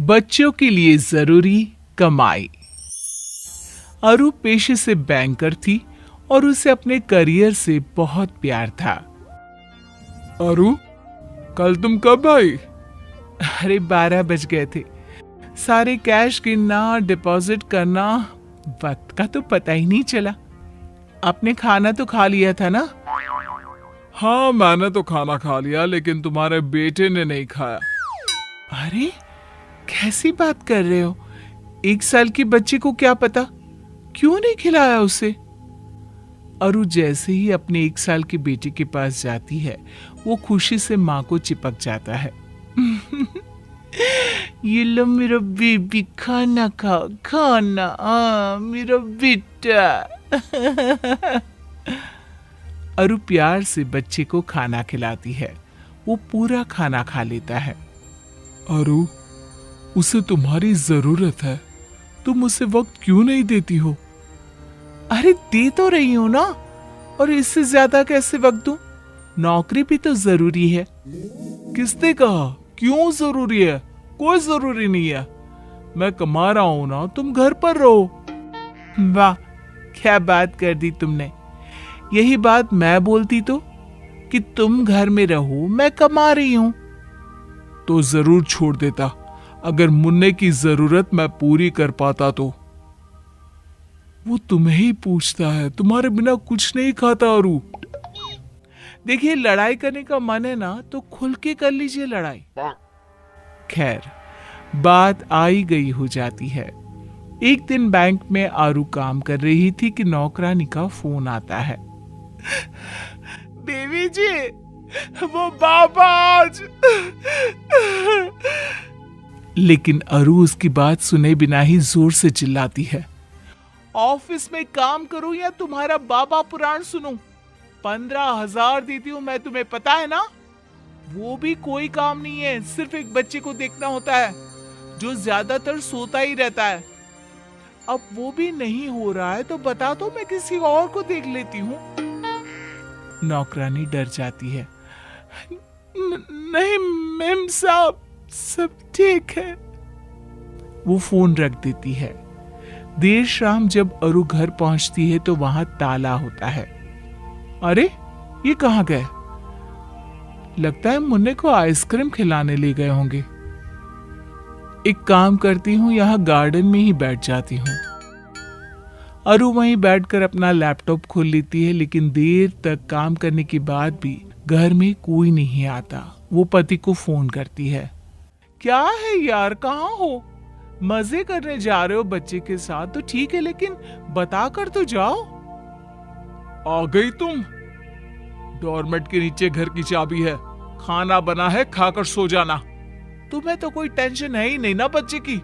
बच्चों के लिए जरूरी कमाई। अरु पेशे से बैंकर थी और उसे अपने करियर से बहुत प्यार था। अरु, कल तुम कब आई? अरे 12 बज गए थे। सारे कैश गिनना, डिपॉजिट करना, वक्त का तो पता ही नहीं चला। आपने खाना तो खा लिया था ना? हाँ, मैंने तो खाना खा लिया, लेकिन तुम्हारे बेटे ने नहीं खाया। अरे कैसी बात कर रहे हो? 1 साल की बच्चे को क्या पता, क्यों नहीं खिलाया उसे? अरु जैसे ही अपने 1 साल की बेटी के पास जाती है, वो खुशी से माँ को चिपक जाता है। ये लो मेरा बेबी, खाना खाओ, खाना, मेरा बेटा। अरु प्यार से बच्चे को खाना खिलाती है। वो पूरा खाना खा लेता है। अरु, उसे तुम्हारी जरूरत है, तुम उसे वक्त क्यों नहीं देती हो? अरे दे तो रही हूं ना, और इससे ज्यादा कैसे वक्त दूं? नौकरी भी तो जरूरी है। किसने कहा क्यों जरूरी है? कोई जरूरी नहीं है। मैं कमा रहा हूं ना, तुम घर पर रहो। वाह, क्या बात कर दी तुमने। यही बात मैं बोलती तो, कि तुम घर में रहो, मैं कमा रही हूं। तो जरूर छोड़ देता, अगर मुन्ने की जरूरत मैं पूरी कर पाता तो। वो तुम्हें ही पूछता है, तुम्हारे बिना कुछ नहीं खाता। अरु, देखिए, लड़ाई करने का मन है ना, तो खुल के कर लीजिए लड़ाई। खैर, बात आई गई हो जाती है। एक दिन बैंक में आरू काम कर रही थी कि नौकरानी का फोन आता है। देवी जी, वो बाबा आज। लेकिन अरु उसकी बात सुने बिना ही जोर से चिल्लाती है। ऑफिस में काम करूं या तुम्हारा बाबा पुराण सुनूं? 15,000 देती हूं मैं तुम्हें, पता है ना? वो भी कोई काम नहीं है, सिर्फ एक बच्चे को देखना होता है जो ज्यादातर सोता ही रहता है। अब वो भी नहीं हो रहा है तो बता दो, मैं किसी और को देख लेती हूँ। नौकरानी डर जाती है। नहीं मेम साहब, सब ठीक है। वो फोन रख देती है। देर शाम जब अरु घर पहुंचती है तो वहां ताला होता है। अरे ये कहां गए? लगता है मुन्ने को आइसक्रीम खिलाने ले गए होंगे। एक काम करती हूँ, यहाँ गार्डन में ही बैठ जाती हूँ। अरु वहीं बैठकर अपना लैपटॉप खोल लेती है, लेकिन देर तक काम करने के बाद भी घर में कोई नहीं आता। वो पति को फोन करती है। क्या है यार, कहाँ हो? मजे करने जा रहे हो बच्चे के साथ तो ठीक है, लेकिन बता कर तो जाओ। आ गई तुम? डोरमेट के नीचे घर की चाबी है, खाना बना है, खाकर सो जाना। तुम्हें तो कोई टेंशन है ही नहीं ना बच्चे की।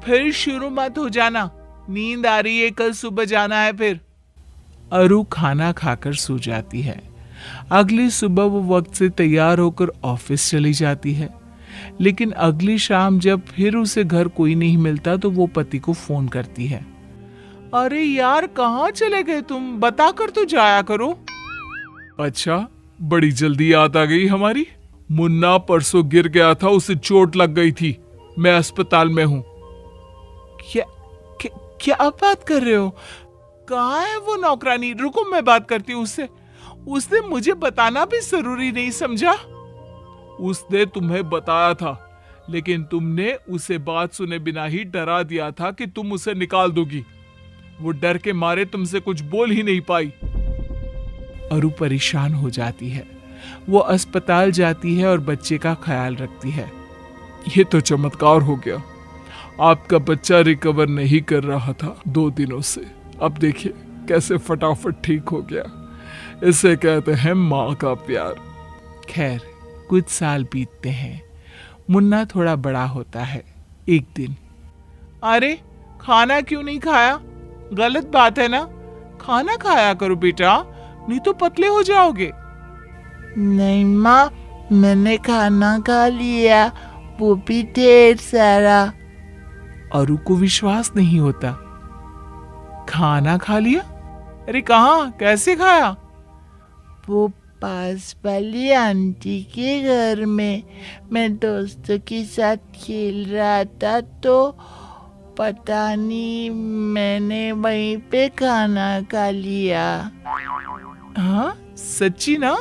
फिर शुरू मत हो जाना, नींद आ रही है, कल सुबह जाना है फिर। अरु खाना खाकर सो जाती है। अगली सुबह वो वक्त से तैयार होकर ऑफिस चली जाती है। लेकिन अगली शाम जब फिर उसे घर कोई नहीं मिलता तो वो पति को फोन करती है। अरे यार, कहाँ चले गए तुम? बता कर तो जाया करो। अच्छा, बड़ी जल्दी याद आ गई हमारी। मुन्ना परसों गिर गया था, उसे चोट लग गई थी, मैं अस्पताल में हूँ। क्या बात कर रहे हो? कहाँ है वो नौकरानी? रुको, मैं बात करती हूँ उससे। उसने मुझे बताना भी जरूरी नहीं समझा? उसने तुम्हें बताया था, लेकिन तुमने उसे बात सुने बिना ही डरा दिया था कि तुम उसे निकाल दोगी। वो डर के मारे तुमसे कुछ बोल ही नहीं पाई। अरु परेशान हो जाती है। वो अस्पताल जाती है और बच्चे का ख्याल रखती है। ये तो चमत्कार हो गया। आपका बच्चा रिकवर नहीं कर रहा था 2 दिनों से, अब देखिए कैसे फटाफट ठीक हो गया। इसे कहते हैं माँ का प्यार। खैर, कुछ साल बीतते हैं। मुन्ना थोड़ा बड़ा होता है। एक दिन, अरे खाना क्यों नहीं खाया? गलत बात है ना, खाना खाया करो बेटा, नहीं तो पतले हो जाओगे। नहीं माँ, मैंने खाना खा लिया, वो भी ढेर सारा। अरु को विश्वास नहीं होता। खाना खा लिया? अरे कहाँ, कैसे खाया? वो पास वाली आंटी के घर में। मैं दोस्तों के साथ खेल रहा था तो पता नहीं मैंने वहीं पे खाना खा लिया। हाँ सच्ची ना?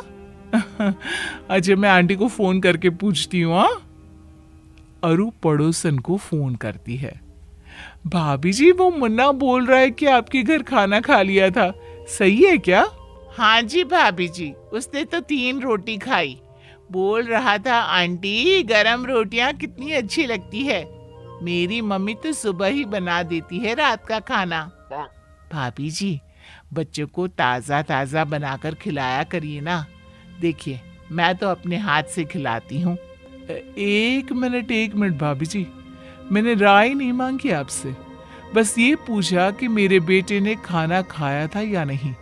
अच्छा मैं आंटी को फोन करके पूछती हूँ। हाँ, अरु पड़ोसन को फोन करती है। भाभी जी वो मुन्ना बोल रहा है कि आपके घर खाना खा लिया था, सही है क्या? हाँ जी भाभी जी, उसने तो 3 रोटी खाई। बोल रहा था आंटी गरम रोटियां कितनी अच्छी लगती है, मेरी मम्मी तो सुबह ही बना देती है रात का खाना। भाभी जी बच्चों को ताज़ा ताज़ा बनाकर खिलाया करिए ना। देखिए मैं तो अपने हाथ से खिलाती हूँ। एक मिनट भाभी जी, मैंने राय नहीं मांगी आपसे, बस ये पूछा कि मेरे बेटे ने खाना खाया था या नहीं,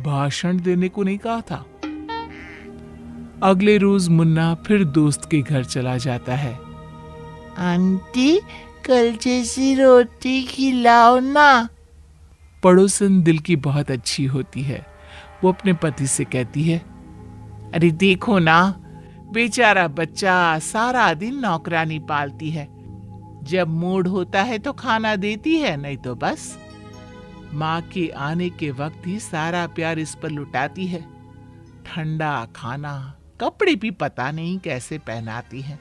भाषण देने को नहीं कहा था। अगले रोज मुन्ना फिर दोस्त के घर चला जाता है। आंटी कल जैसी रोटी खिलाओ ना। पड़ोसन दिल की बहुत अच्छी होती है। वो अपने पति से कहती है, अरे देखो ना, बेचारा बच्चा सारा दिन नौकरानी पालती है, जब मूड होता है तो खाना देती है, नहीं तो बस माँ के आने के वक्त ही सारा प्यार इस पर लुटाती है। ठंडा खाना, कपड़े भी पता नहीं कैसे पहनाती है।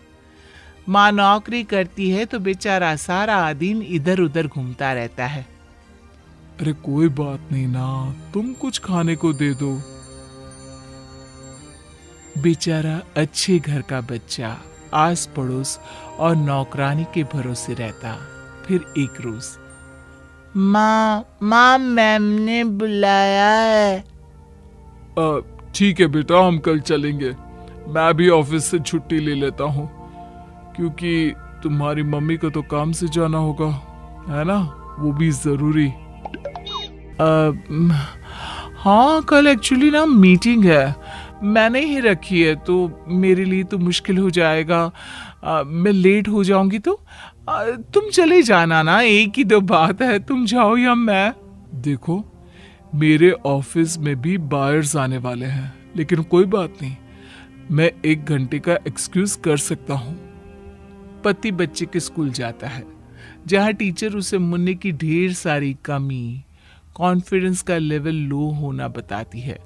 माँ नौकरी करती है तो बेचारा सारा दिन इधर उधर घूमता रहता है। अरे कोई बात नहीं ना, तुम कुछ खाने को दे दो। बेचारा अच्छे घर का बच्चा आस पड़ोस और नौकरानी के भरोसे रहता। फिर एक रोज, माँ मैम ने बुलाया है। ठीक है बेटा, हम कल चलेंगे। मैं भी ऑफिस से छुट्टी ले लेता हूँ, क्योंकि तुम्हारी मम्मी को तो काम से जाना होगा, है ना, वो भी जरूरी। हाँ कल एक्चुअली ना मीटिंग है, मैंने ही रखी है, तो मेरे लिए तो मुश्किल हो जाएगा। मैं लेट हो जाऊंगी तो तुम चले जाना ना, एक ही दो बात है, तुम जाओ या मैं। देखो मेरे ऑफिस में भी बायर्स आने वाले हैं, लेकिन कोई बात नहीं, मैं 1 घंटे का एक्सक्यूज कर सकता हूँ। पति बच्चे के स्कूल जाता है, जहाँ टीचर उसे मुन्ने की ढेर सारी कमी, कॉन्फिडेंस का लेवल लो होना बताती है।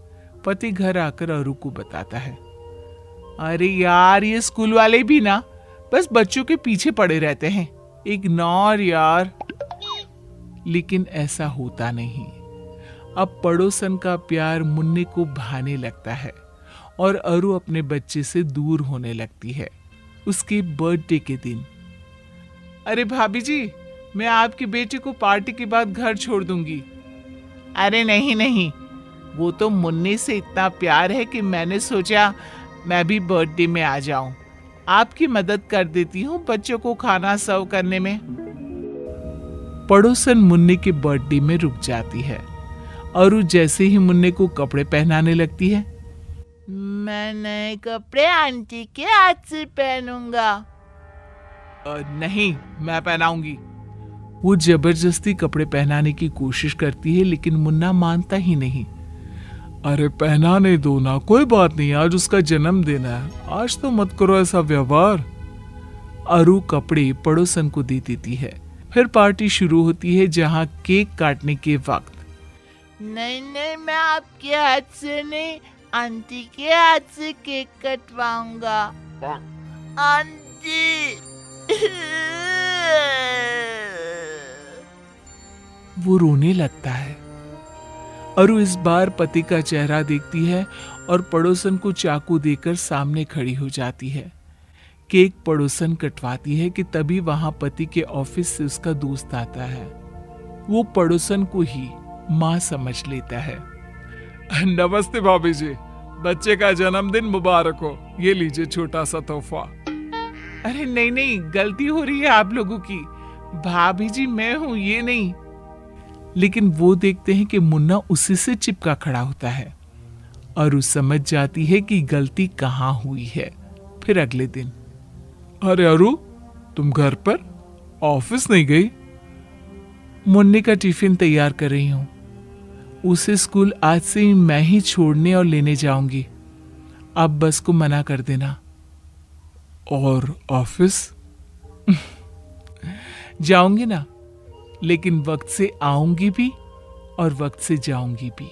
पति घर आकर अरु को बताता है, अरे यार ये स्कूल वाले भी ना बस बच्चों के पीछे पड़े रहते हैं, इग्नोर यार। लेकिन ऐसा होता नहीं। अब पड़ोसन का प्यार मुन्ने को भाने लगता है और अरु अपने बच्चे से दूर होने लगती है। उसके बर्थडे के दिन, अरे भाभी जी मैं आपके बेटे को पार्टी के बाद घर छोड़ दूंगी। अरे नहीं, वो तो मुन्ने से इतना प्यार है कि मैंने सोचा मैं भी बर्थडे में आ जाऊं, आपकी मदद कर देती हूँ बच्चों को खाना सर्व करने में। पड़ोसन मुन्ने के बर्थडे में रुक जाती है। अरु जैसे ही मुन्ने को कपड़े पहनाने लगती है, मैं नए कपड़े आंटी के हाथ से पहनूंगा। नहीं मैं पहनाऊंगी। वो जबरदस्ती कपड़े पहनाने की कोशिश करती है, लेकिन मुन्ना मानता ही नहीं। अरे पहनाने दो ना, कोई बात नहीं, आज उसका जन्मदिन है, आज तो मत करो ऐसा व्यवहार। अरु कपड़े पड़ोसन को दे देती है। फिर पार्टी शुरू होती है, जहाँ केक काटने के वक्त, नहीं मैं आपके हाथ से नहीं, आंटी के हाथ से केक कटवाऊंगा। आंटी वो रोने लगता है। अरु इस बार पति का चेहरा देखती है और पड़ोसन को चाकू देकर सामने खड़ी हो जाती है। केक पड़ोसन कटवाती है कि तभी वहां पति के ऑफिस से उसका दोस्त आता है। वो पड़ोसन को ही माँ समझ लेता है। नमस्ते भाभी जी, बच्चे का जन्मदिन मुबारक हो, ये लीजिए छोटा सा तोहफा। अरे नहीं, गलती हो रही है आप लोगों की, भाभी जी मैं हूं, ये नहीं। लेकिन वो देखते हैं कि मुन्ना उसी से चिपका खड़ा होता है। अरु समझ जाती है कि गलती कहाँ हुई है। फिर अगले दिन, अरे अरु तुम घर पर, ऑफिस नहीं गई? मुन्ने का टिफिन तैयार कर रही हूँ, उसे स्कूल आज से ही मैं ही छोड़ने और लेने जाऊंगी। अब बस को मना कर देना। और ऑफिस? जाऊंगी ना, लेकिन वक्त से आऊंगी भी और वक्त से जाऊंगी भी।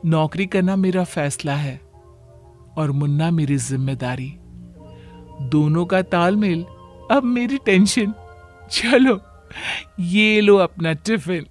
नौकरी करना मेरा फैसला है और मुन्ना मेरी जिम्मेदारी। दोनों का तालमेल अब मेरी टेंशन। चलो ये लो अपना टिफिन।